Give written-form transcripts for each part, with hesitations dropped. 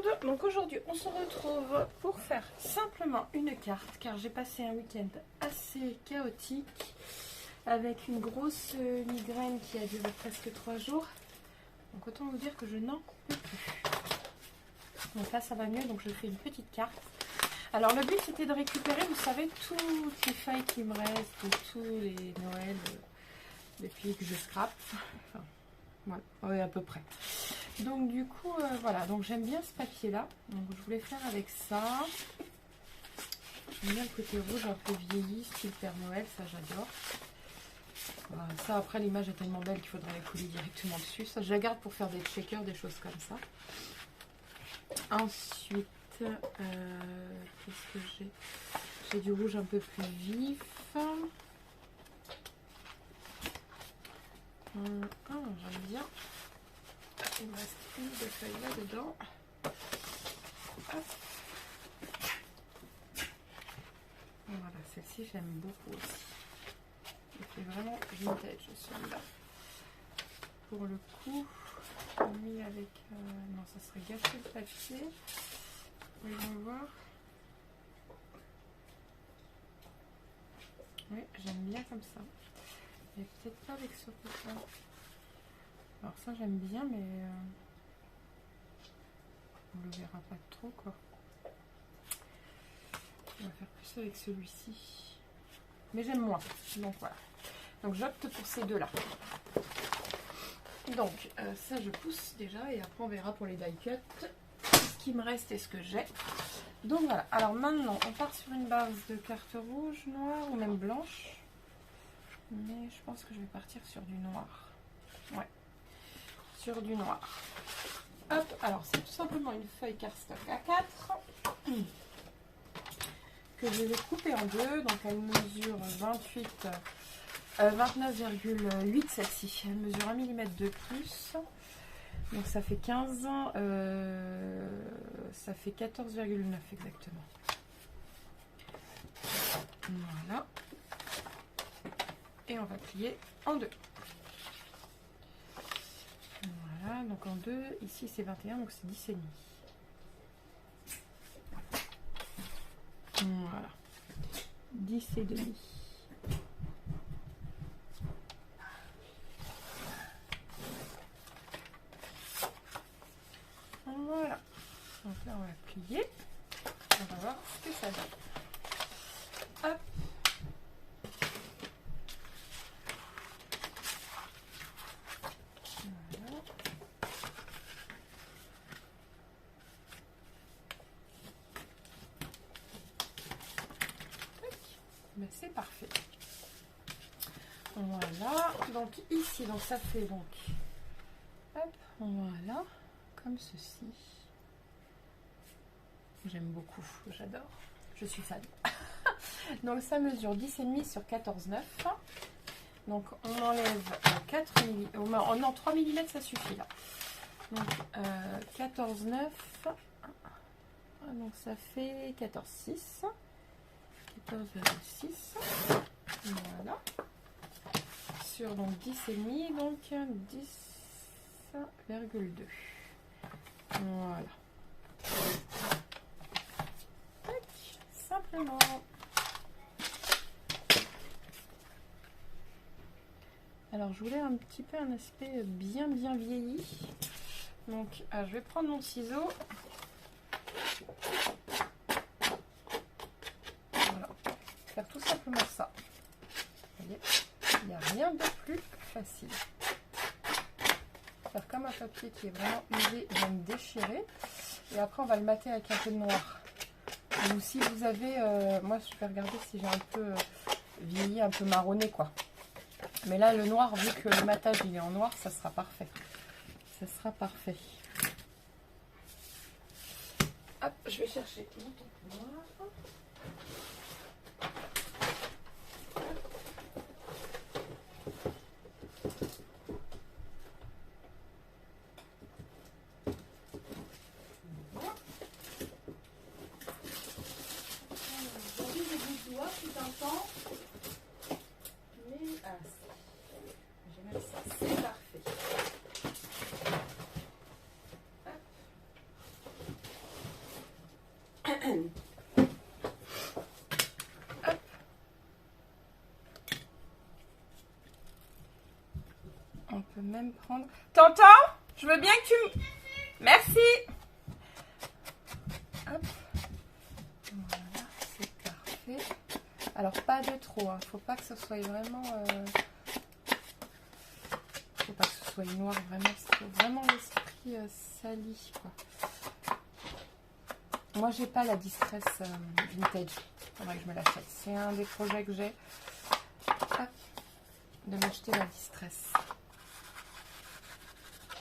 monde, donc aujourd'hui on se retrouve pour faire simplement une carte car j'ai passé un week-end assez chaotique avec une grosse migraine qui a duré presque 3 jours, donc autant vous dire que je n'en peux plus. Donc là ça va mieux, donc je fais une petite carte. Alors le but c'était de récupérer, vous savez, toutes les feuilles qui me restent de tous les Noëls depuis que je scrape, enfin voilà, oui, à peu près. Donc du coup voilà, donc j'aime bien ce papier là, donc je voulais faire avec ça. J'aime bien le côté rouge un peu vieilli, style Père Noël, ça j'adore. Voilà, ça après l'image est tellement belle qu'il faudrait la coller directement dessus. Ça je la garde pour faire des checkers, des choses comme ça. Ensuite, qu'est-ce que j'ai? J'ai du rouge un peu plus vif. J'aime bien. Il me reste une de feuille là-dedans. Voilà, celle-ci j'aime beaucoup aussi. Elle fait vraiment vintage celui-là. Pour le coup, mis avec... non, ça serait gâché le papier. Voyons voir. Oui, j'aime bien comme ça. Mais peut-être pas avec ce rouge-là. Alors ça j'aime bien, mais on le verra pas trop quoi. On va faire plus avec celui-ci. Mais j'aime moins. Donc voilà. Donc j'opte pour ces deux-là. Donc ça je pousse déjà et après on verra pour les die cut ce qui me reste et ce que j'ai. Donc voilà. Alors maintenant on part sur une base de carte rouge, noire ou même blanche. Mais je pense que je vais partir sur du noir. Ouais. Sur du noir. Hop, alors c'est tout simplement une feuille cardstock A4 que je vais couper en deux. Donc elle mesure 29,8 celle-ci. Elle mesure 1 mm de plus. Donc ça fait 15, ça fait 14,9 exactement. Voilà. Et on va plier en deux. Voilà, donc en deux, ici c'est 21, donc c'est 10 et demi. Voilà. 10 et demi. Voilà. Donc là on va plier. On va voir ce que ça donne. Hop. Ben, c'est parfait. Voilà, donc ici, donc ça fait donc, hop, voilà, comme ceci. J'aime beaucoup, j'adore, je suis fan. Donc ça mesure 10,5 sur 14,9. Donc on enlève 4 mm, oh non 3 mm ça suffit là. Donc 14,9, donc ça fait 14,6. 14,6. Voilà. Sur donc 10,5, donc 10,2. Voilà. Tac, simplement. Alors je voulais un petit peu un aspect bien vieilli. Donc je vais prendre mon ciseau. Faire tout simplement ça. Vous voyez, il n'y a rien de plus facile. Faire comme un papier qui est vraiment usé, il va me déchirer. Et après on va le mater avec un peu de noir. Ou si vous avez, moi je vais regarder si j'ai un peu vieilli, un peu marronné quoi. Mais là le noir, vu que le matage il est en noir, ça sera parfait. Ça sera parfait. Hop, je vais chercher mon tampon noir. C'est parfait. Hop. peux même prendre... T'entends? Je veux bien que tu me... Merci. Hop. Voilà, c'est parfait. Alors, pas de trop, hein. Faut pas que ce soit vraiment... Faut pas que ce soit noir, vraiment. C'est vraiment l'esprit sali, quoi. Moi, j'ai pas la Distress Vintage. Faudrait que je me l'achète. C'est un des projets que j'ai. De m'acheter la Distress.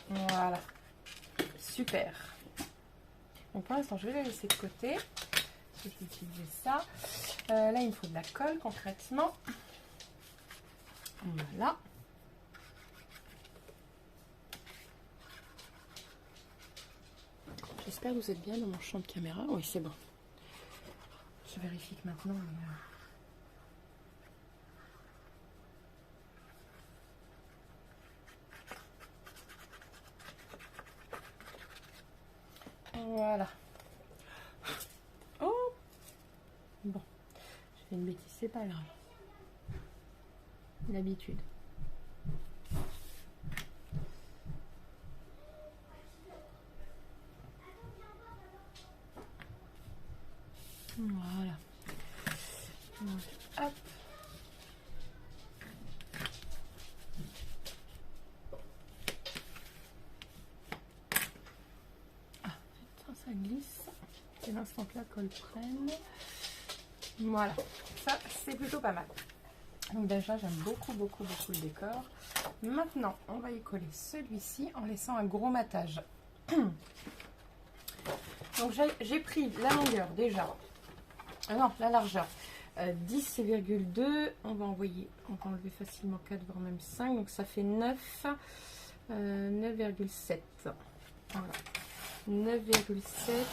Voilà. Super. Donc pour l'instant, je vais la laisser de côté. Je vais utiliser ça. Là, il me faut de la colle concrètement. Voilà. J'espère que vous êtes bien dans mon champ de caméra. Oui, c'est bon. Je vérifie que maintenant... Voilà. Oh! Bon. J'ai fait une bêtise, c'est pas grave. L'habitude. Voilà. Hop. Ah, putain, ça glisse. C'est l'instant que la colle prenne. Voilà. Ça, c'est plutôt pas mal. Donc déjà, j'aime beaucoup, beaucoup, beaucoup le décor. Maintenant, on va y coller celui-ci en laissant un gros matage. Donc j'ai pris la longueur déjà. Non, la largeur. 10,2. On va enlever facilement 4, voire même 5. Donc ça fait 9. 9,7. Voilà. 9,7.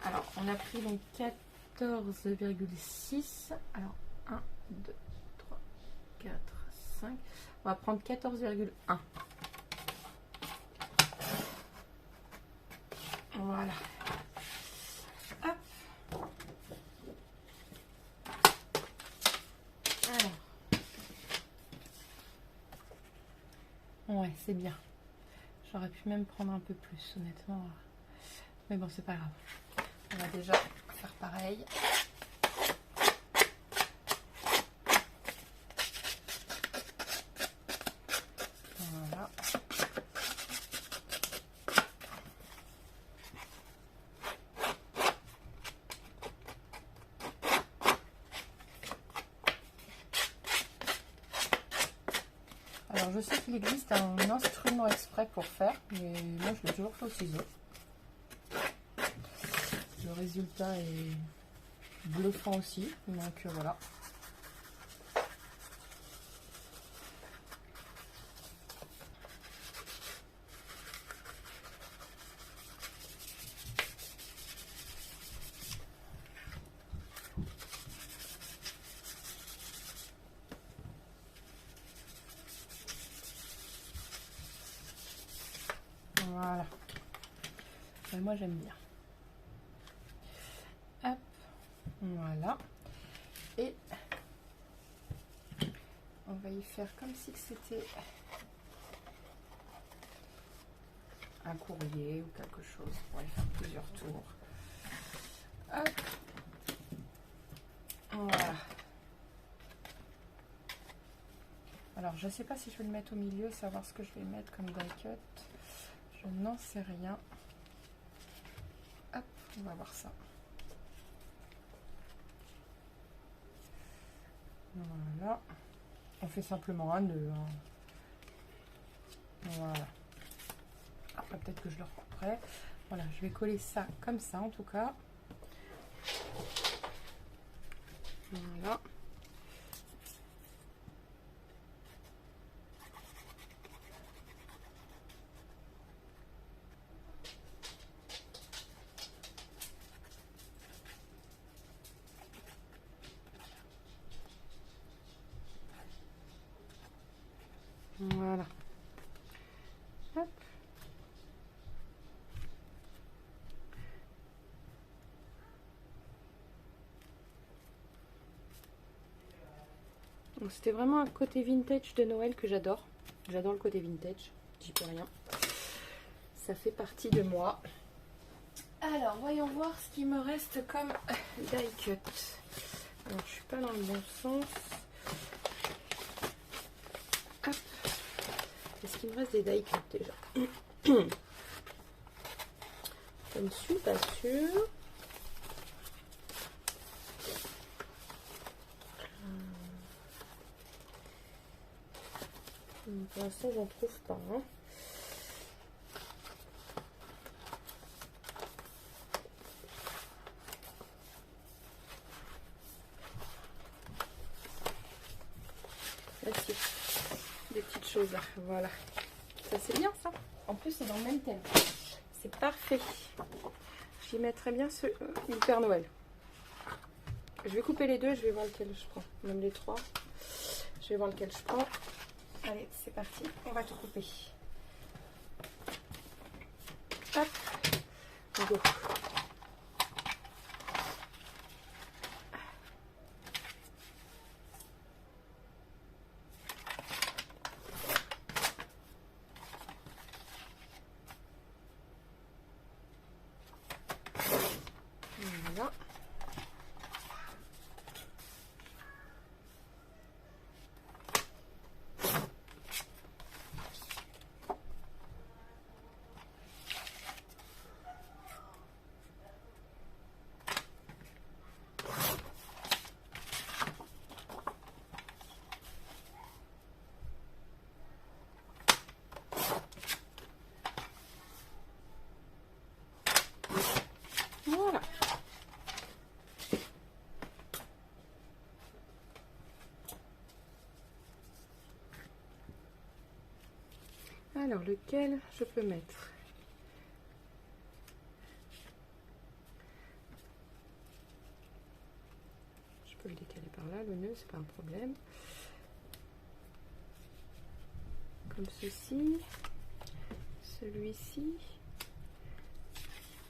Alors, on a pris donc 14,6. Alors, 1, 2, 3, 4, 5. On va prendre 14,1. Voilà. Hop. Alors. Ouais, c'est bien. J'aurais pu même prendre un peu plus, honnêtement. Mais bon, c'est pas grave. On va déjà faire pareil. Voilà. Alors, je sais qu'il existe un instrument exprès pour faire, mais moi, je l'ai toujours fait au ciseau. Le résultat est bluffant aussi, donc voilà. Voilà. Et moi j'aime bien. Hop. Voilà. Et on va y faire comme si c'était un courrier ou quelque chose. On va y faire plusieurs tours. Hop. Voilà. Alors je sais pas si je vais le mettre au milieu, savoir ce que je vais mettre comme die cut. Je n'en sais rien. Hop, on va voir ça. Voilà. On fait simplement un nœud. Hein. Voilà. Après, peut-être que je le recouperai. Voilà, je vais coller ça comme ça en tout cas. Voilà. Voilà. Hop. Donc c'était vraiment un côté vintage de Noël que j'adore. J'adore le côté vintage, j'y peux rien. Ça fait partie de moi. Alors, voyons voir ce qui me reste comme die cut. Alors, je suis pas dans le bon sens. Hop. Est-ce qu'il me reste des die cut déjà? Je ne suis pas sûre. Pour l'instant, j'en trouve pas. Hein. Là, si. Des petites choses là. Voilà. Ça, c'est bien ça. En plus, c'est dans le même thème. C'est parfait. J'y mettrai bien ce le Père Noël. Je vais couper les deux, je vais voir lequel je prends. Même les trois. Je vais voir lequel je prends. Allez, c'est parti. On va tout couper. Hop. Go. Voilà. Voilà. Alors, lequel je peux mettre? Je peux le décaler par là, le nœud, c'est pas un problème. Comme ceci, celui-ci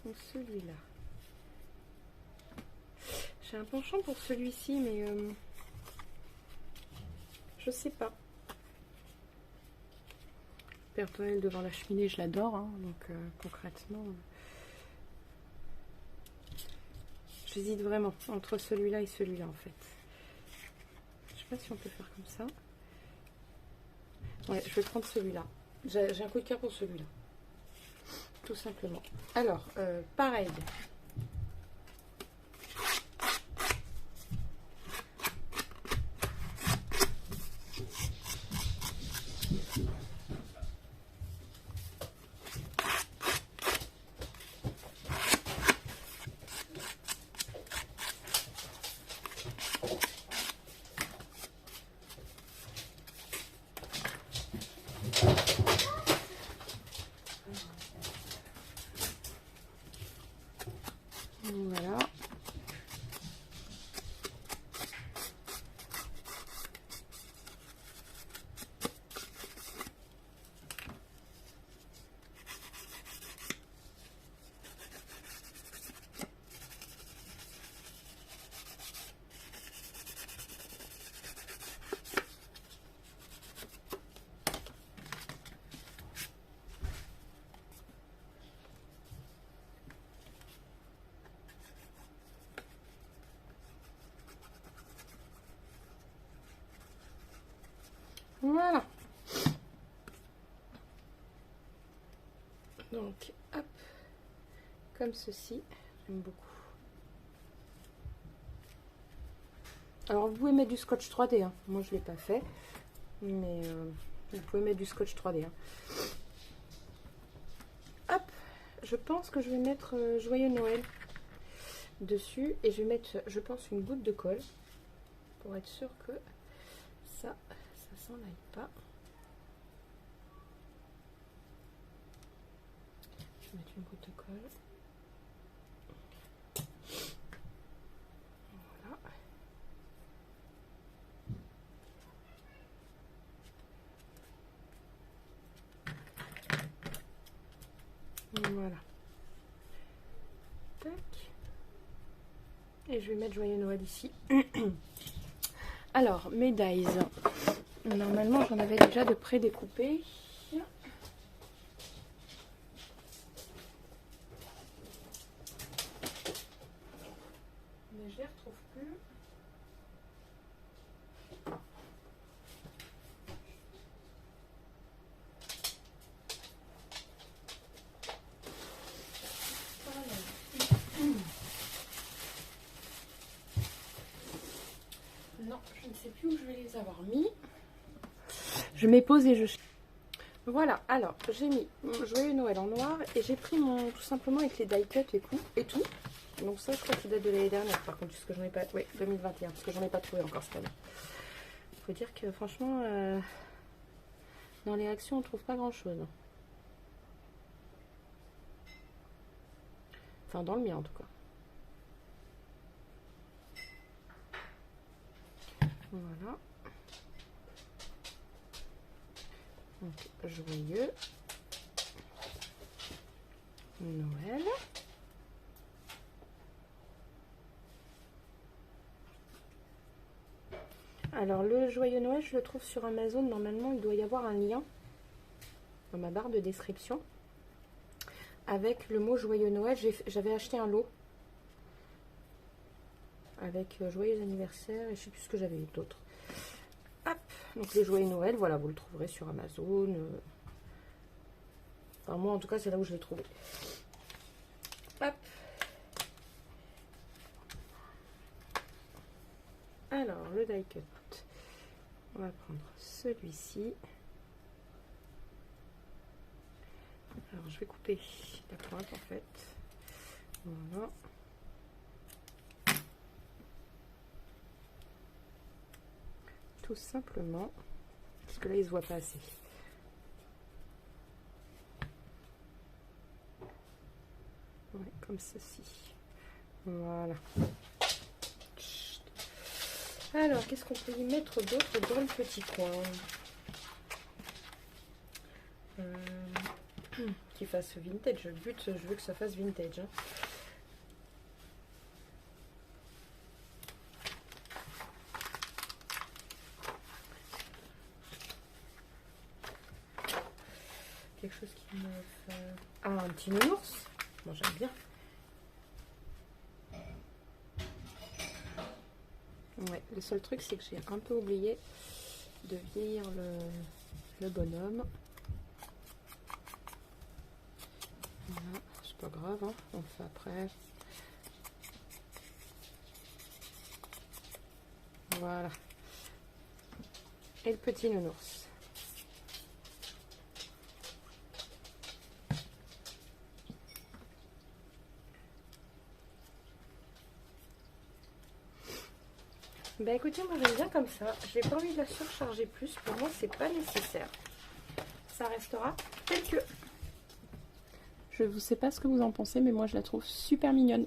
ou celui-là. J'ai un penchant pour celui-ci, mais je sais pas. Père Noël devant la cheminée, je l'adore, hein, donc concrètement, j'hésite vraiment entre celui-là et celui-là en fait. Je sais pas si on peut faire comme ça. Ouais, je vais prendre celui-là. J'ai un coup de cœur pour celui-là, tout simplement. Alors, pareil. Voilà. Voilà. Donc, hop, comme ceci, j'aime beaucoup. Alors, vous pouvez mettre du scotch 3D, hein. Moi je ne l'ai pas fait, mais vous pouvez mettre du scotch 3D. Hein. Hop, je pense que je vais mettre Joyeux Noël dessus et je vais mettre, je pense, une goutte de colle pour être sûr que ça s'en aille pas. Je vais mettre une goutte de colle. Voilà. Voilà. Tac. Et je vais mettre Joyeux Noël ici. Alors, mes dies. Normalement, j'en avais déjà de pré-découpés. Mais je les retrouve plus. Non, je ne sais plus où je vais les avoir mis. Je mets pause et je... Voilà, alors j'ai mis Joyeux Noël en noir et j'ai pris mon tout simplement avec les die cut et tout. Donc ça, je crois qu'il date de l'année dernière par contre, puisque j'en ai pas... Oui, 2021, parce que j'en ai pas trouvé encore cette année. Faut dire que franchement, dans les actions, on trouve pas grand chose. Enfin, dans le mien en tout cas. Voilà. Donc, joyeux Noël. Alors, le joyeux Noël, je le trouve sur Amazon. Normalement, il doit y avoir un lien dans ma barre de description avec le mot joyeux Noël. J'avais acheté un lot avec joyeux anniversaire et je sais plus ce que j'avais eu d'autre. Hop, donc le joyeux Noël, voilà, vous le trouverez sur Amazon. Enfin, moi, en tout cas, c'est là où je l'ai trouvé. Hop. Alors, le die cut. On va prendre celui-ci. Alors, je vais couper la pointe, en fait. Voilà. Tout simplement. Parce que là, il ne se voit pas assez. Ouais, comme ceci. Voilà. Alors, qu'est-ce qu'on peut y mettre d'autre dans le petit coin? Qu'il fasse vintage. Le but, je veux que ça fasse vintage. Hein. Quelque chose qui me fait... Ah, un petit nounours. Moi, j'aime bien. Ouais, le seul truc, c'est que j'ai un peu oublié de vieillir le bonhomme. Voilà, c'est pas grave, hein, on le fait après. Voilà. Et le petit nounours. Bah écoutez, moi j'aime bien comme ça. J'ai pas envie de la surcharger plus. Pour moi, c'est pas nécessaire. Ça restera tel que. Je ne sais pas ce que vous en pensez, mais moi je la trouve super mignonne.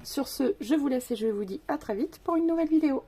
Sur ce, je vous laisse et je vous dis à très vite pour une nouvelle vidéo.